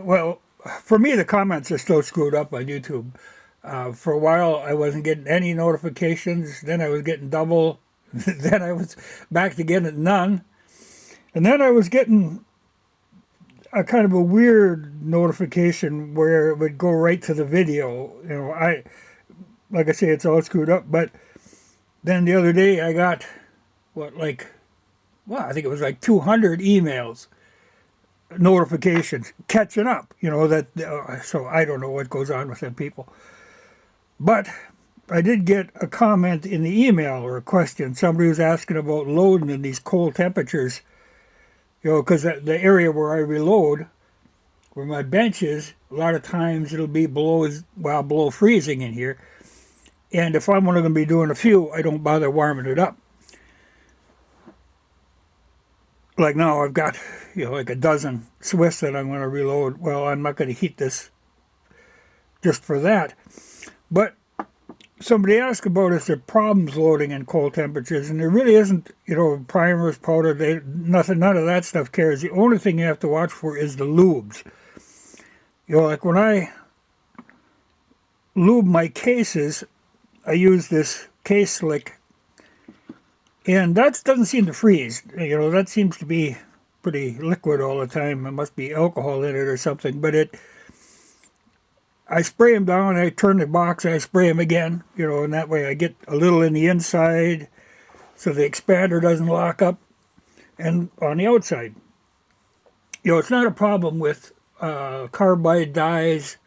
Well, for me, the comments are still screwed up on YouTube. For a while, I wasn't getting any notifications. Then I was getting double. Then I was back to getting none. And then I was getting a kind of a weird notification where it would go right to the video. Like I say, it's all screwed up. But then the other day, I got I think it was like 200 emails notifications catching up, so I don't know what goes on with them people. But I did get a comment in the email or a question. Somebody was asking about loading in these cold temperatures, because the area where I reload, where my bench is, a lot of times it'll be below freezing in here. And if I'm only going to be doing a few, I don't bother warming it up. Like now I've got, like a dozen Swiss that I'm going to reload. Well, I'm not going to heat this just for that. But somebody asked about is there problems loading in cold temperatures, and there really isn't, primers, powder, none of that stuff cares. The only thing you have to watch for is the lubes. Like when I lube my cases, I use this case slick, and that doesn't seem to freeze. That seems to be pretty liquid all the time. There must be alcohol in it or something. But I spray them down, I turn the box, I spray them again, and that way I get a little in the inside so the expander doesn't lock up, and on the outside. It's not a problem with carbide dyes.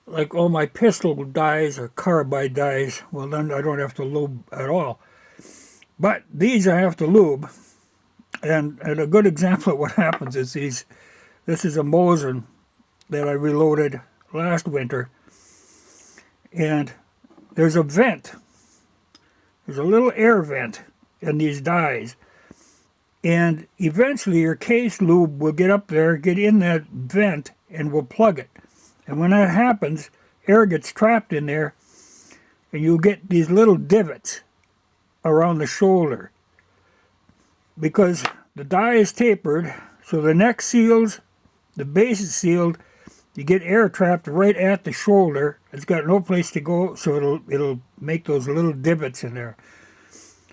Like all my pistol dyes are carbide dyes. Well, then I don't have to lube at all. But these I have to lube. And a good example of what happens is this is a Mosin that I reloaded last winter. And there's a vent. There's a little air vent in these dyes. And eventually your case lube will get up there, get in that vent, and will plug it. And when that happens, air gets trapped in there, and you get these little divots around the shoulder. Because the die is tapered, so the neck seals, the base is sealed, you get air trapped right at the shoulder. It's got no place to go, so it'll make those little divots in there.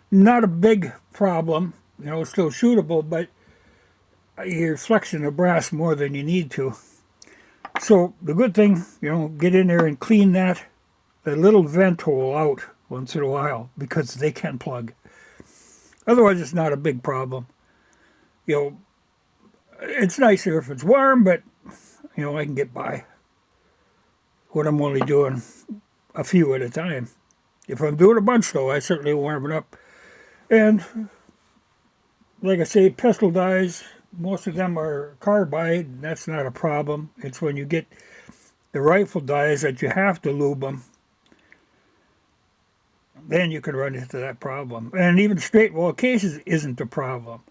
Not a big problem, it's still shootable, but you're flexing the brass more than you need to. So the good thing, get in there and clean that little vent hole out once in a while, because they can plug. Otherwise, it's not a big problem. It's nicer if it's warm, but, I can get by when I'm only doing a few at a time. If I'm doing a bunch, though, I certainly warm it up. And, like I say, pistol dyes, most of them are carbide. That's not a problem. It's when you get the rifle dyes that you have to lube them, then you can run into that problem. And even straight wall cases isn't a problem.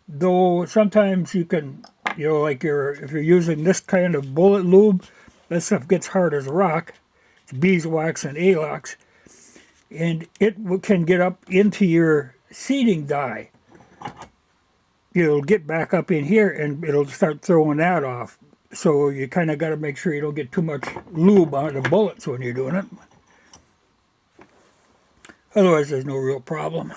Though sometimes you can, if you're using this kind of bullet lube, that stuff gets hard as a rock. It's beeswax and alox. And it can get up into your seating die. It'll get back up in here and it'll start throwing that off. So you kind of got to make sure you don't get too much lube on the bullets when you're doing it. Otherwise, there's no real problem.